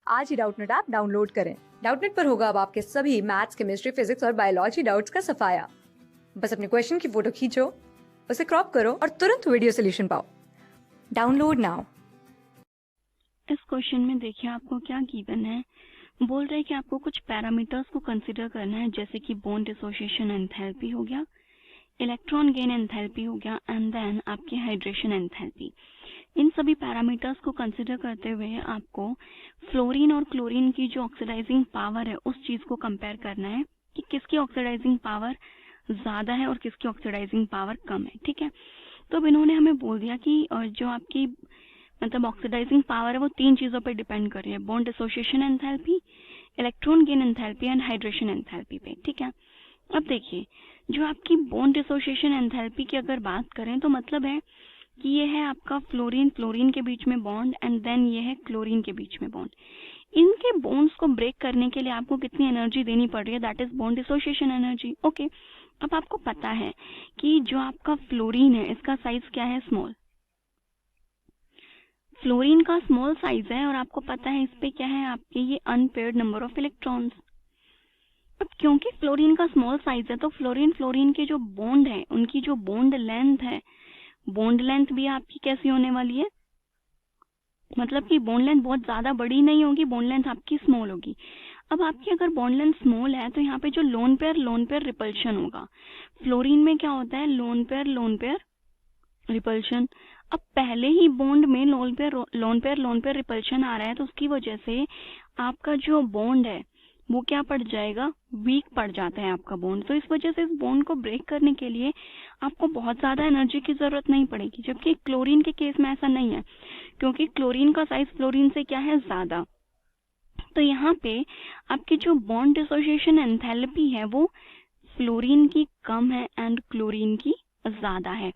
आज ही Doubtnut app download करें। Doubtnut पर होगा अब आपके सभी मैथ्स, केमिस्ट्री, फिजिक्स और बायोलॉजी डाउट्स का सफाया। बस अपने क्वेश्चन की फोटो खींचो, उसे क्रॉप करो और तुरंत वीडियो सोल्यूशन पाओ। Download now. इस क्वेश्चन में देखिए आपको क्या गिवन है। बोल रहे हैं कि आपको कुछ पैरामीटर्स को कंसीडर करना है, जैसे कि बॉन्ड डिसोसिएशन एंथैल्पी हो गया, इलेक्ट्रॉन गेन एंथैल्पी हो गया एंड देन आपकी हाइड्रेशन एंथैल्पी। इन सभी पैरामीटर्स को कंसीडर करते हुए आपको फ्लोरीन और क्लोरीन की जो ऑक्सीडाइजिंग पावर है उस चीज को कंपेयर करना है कि किसकी ऑक्सीडाइजिंग पावर ज्यादा है और किसकी ऑक्सीडाइजिंग पावर कम है। ठीक है, तो अब इन्होंने हमें बोल दिया कि जो आपकी मतलब ऑक्सीडाइजिंग पावर है वो तीन चीजों पर डिपेंड कर रही है, bond dissociation enthalpy, electron gain enthalpy and hydration enthalpy पे। ठीक है, अब देखिए जो आपकी बॉन्ड डिसोसिएशन एंथैल्पी की अगर बात करें तो मतलब है कि ये है आपका फ्लोरीन फ्लोरीन के बीच में बॉन्ड एंड देन ये है क्लोरीन के बीच में बॉन्ड। इनके बॉन्ड्स को ब्रेक करने के लिए आपको कितनी एनर्जी देनी पड़ रही है, that is bond dissociation energy. Okay, अब आपको पता है कि जो आपका फ्लोरीन है इसका साइज क्या है, स्मॉल। फ्लोरीन का स्मॉल साइज है और आपको पता है इस पे क्या है आपके ये अनपेयर्ड नंबर ऑफ इलेक्ट्रॉन्स। अब क्योंकि फ्लोरीन का स्मॉल साइज है तो फ्लोरीन फ्लोरीन के जो बॉन्ड है उनकी जो बॉन्ड लेंथ है, बॉन्ड लेंथ भी आपकी कैसी होने वाली है, मतलब कि बॉन्ड लेंथ बहुत ज्यादा बड़ी नहीं होगी, बॉन्ड लेंथ आपकी स्मॉल होगी। अब आपकी अगर बॉन्ड लेंथ स्मॉल है तो यहाँ पे जो लोन पेयर रिपल्शन होगा। फ्लोरीन में क्या होता है, लोन पेयर रिपल्शन। अब पहले ही बॉन्ड में लोन पेयर रिपल्शन आ रहा है तो उसकी वजह से आपका जो बॉन्ड है वो क्या पड़ जाएगा, वीक पड़ जाता है आपका बॉन्ड। तो इस वजह से इस बॉन्ड को ब्रेक करने के लिए आपको बहुत ज्यादा एनर्जी की जरूरत नहीं पड़ेगी, जबकि क्लोरीन के केस में ऐसा नहीं है क्योंकि क्लोरीन का साइज फ्लोरीन से क्या है, ज्यादा। तो यहाँ पे आपकी जो बॉन्ड डिसोसिएशन एंथैल्पी है वो फ्लोरीन की कम है एंड क्लोरीन की ज्यादा है।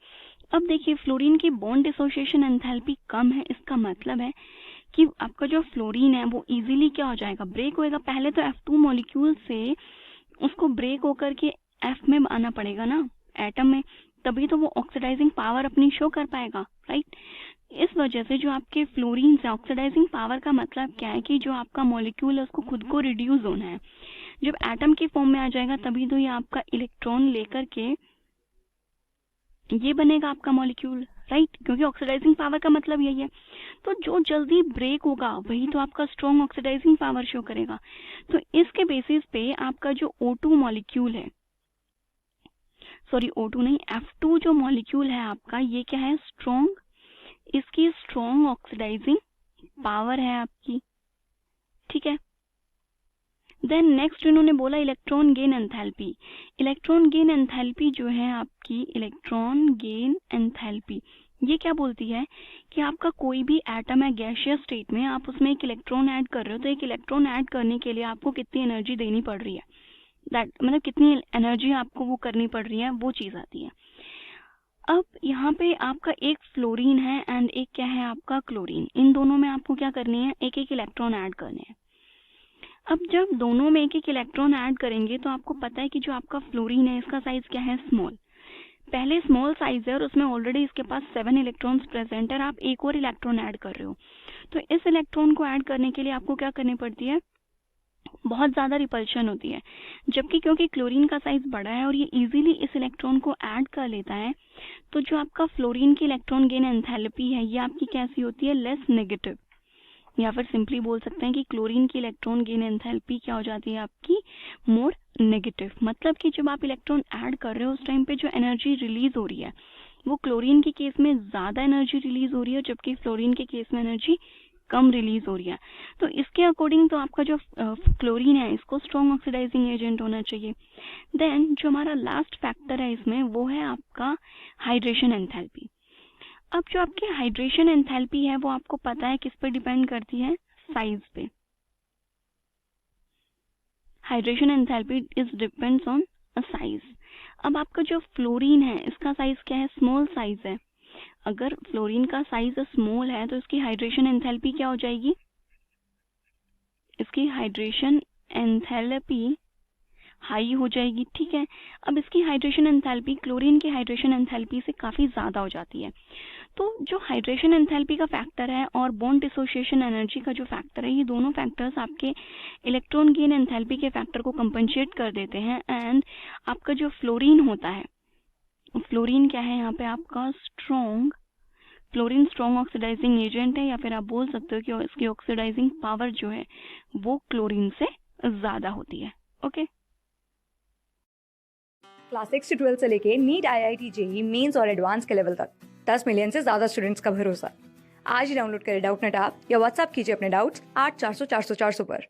अब देखिए फ्लोरीन की बॉन्ड डिसोसिएशन एंथैल्पी कम है, इसका मतलब है कि आपका जो फ्लोरीन है वो इजीली क्या हो जाएगा, ब्रेक होएगा। पहले तो F2 मॉलिक्यूल से उसको ब्रेक होकर के F में आना पड़ेगा ना, एटम में, तभी तो वो ऑक्सीडाइजिंग पावर अपनी शो कर पाएगा, राइट। इस वजह से जो आपके फ्लोरीन से ऑक्सीडाइजिंग पावर का मतलब क्या है कि जो आपका मॉलिक्यूल है उसको खुद को रिड्यूस होना है। जब एटम की फॉर्म में आ जाएगा तभी तो ये आपका इलेक्ट्रॉन लेकर के ये बनेगा आपका मॉलिक्यूल, राइट, क्योंकि ऑक्सीडाइजिंग पावर का मतलब यही है। तो जो जल्दी ब्रेक होगा वही तो आपका स्ट्रॉन्ग ऑक्सीडाइजिंग पावर शो करेगा। तो इसके बेसिस पे आपका जो O2 मॉलिक्यूल है, सॉरी O2 नहीं, F2 जो मॉलिक्यूल है आपका, ये क्या है, स्ट्रॉन्ग, इसकी स्ट्रॉन्ग ऑक्सीडाइजिंग पावर है आपकी। ठीक है, देन नेक्स्ट इन्होंने बोला electron gain enthalpy. Electron gain enthalpy जो है आपकी, इलेक्ट्रॉन गेन एंथैल्पी ये क्या बोलती है कि आपका कोई भी एटम है गैसियस स्टेट में, आप उसमें एक इलेक्ट्रॉन ऐड कर रहे हो तो एक इलेक्ट्रॉन ऐड करने के लिए आपको कितनी एनर्जी देनी पड़ रही है, दैट मतलब कितनी एनर्जी आपको वो करनी पड़ रही है, वो चीज आती है। अब यहाँ पे आपका एक फ्लोरीन है एंड एक क्या है आपका क्लोरीन, इन दोनों में आपको क्या करनी है, एक एक इलेक्ट्रॉन ऐड करने हैं। अब जब दोनों में एक एक इलेक्ट्रॉन ऐड करेंगे तो आपको पता है कि जो आपका फ्लोरीन है इसका साइज क्या है, स्मॉल। पहले स्मॉल साइज है और उसमें ऑलरेडी इसके पास 7 इलेक्ट्रॉन्स प्रेजेंट है और आप एक और इलेक्ट्रॉन ऐड कर रहे हो। तो इस इलेक्ट्रॉन को ऐड करने के लिए आपको क्या करनी पड़ती है, बहुत ज्यादा रिपल्शन होती है। जबकि क्योंकि क्लोरीन का साइज बड़ा है और ये इजीली इस इलेक्ट्रॉन को ऐड कर लेता है, तो जो आपका फ्लोरीन की इलेक्ट्रॉन गेन एंथैल्पी है ये आपकी कैसी होती है, लेस नेगेटिव। या फिर सिंपली बोल सकते हैं कि क्लोरीन की इलेक्ट्रॉन गेन एंथैल्पी क्या हो जाती है आपकी, मोर नेगेटिव। मतलब कि जब आप इलेक्ट्रॉन ऐड कर रहे हो उस टाइम पे जो एनर्जी रिलीज हो रही है वो क्लोरीन के केस में ज्यादा एनर्जी रिलीज हो रही है, जबकि फ्लोरीन के केस में एनर्जी कम रिलीज हो रही है। तो इसके अकॉर्डिंग तो आपका जो क्लोरीन है इसको स्ट्रॉन्ग ऑक्सीडाइजिंग एजेंट होना चाहिए। देन जो हमारा लास्ट फैक्टर है इसमें वो है आपका हाइड्रेशन एंथैल्पी। अब जो आपकी हाइड्रेशन एंथैल्पी है वो आपको पता है किस पे डिपेंड करती है, साइज पे। Hydration enthalpy is depends on a size. अब आपका जो फ्लोरीन है इसका साइज क्या है, स्मॉल साइज है। अगर फ्लोरीन का साइज स्मॉल है तो इसकी हाइड्रेशन एंथैल्पी क्या हो जाएगी, इसकी हाइड्रेशन एंथैल्पी हाई हो जाएगी। ठीक है, अब इसकी हाइड्रेशन एंथैल्पी क्लोरीन की हाइड्रेशन एंथैल्पी से काफी ज्यादा हो जाती है। तो जो हाइड्रेशन एंथैल्पी का फैक्टर है और बॉन्ड डिसोसिएशन एनर्जी का जो फैक्टर है, ये दोनों फैक्टर्स आपके इलेक्ट्रॉन गेन एंथैल्पी के फैक्टर को कंपनसेट कर देते हैं। एंड आपका जो फ्लोरीन होता है, फ्लोरीन क्या है यहाँ पे आपका फ्लोरीन स्ट्रॉन्ग ऑक्सीडाइजिंग एजेंट है, या फिर आप बोल सकते हो कि इसकी ऑक्सीडाइजिंग पावर जो है वो क्लोरीन से ज़्यादा होती है। ओके, क्लास 6 से 12 से लेके नीट, IIT, JEE मेंस और एडवांस के लेवल तक 10 मिलियन से ज्यादा स्टूडेंट्स का भरोसा। आज ही डाउनलोड करें डाउटनेट ऐप या व्हाट्सएप कीजिए अपने डाउट्स 8400 400 400 पर।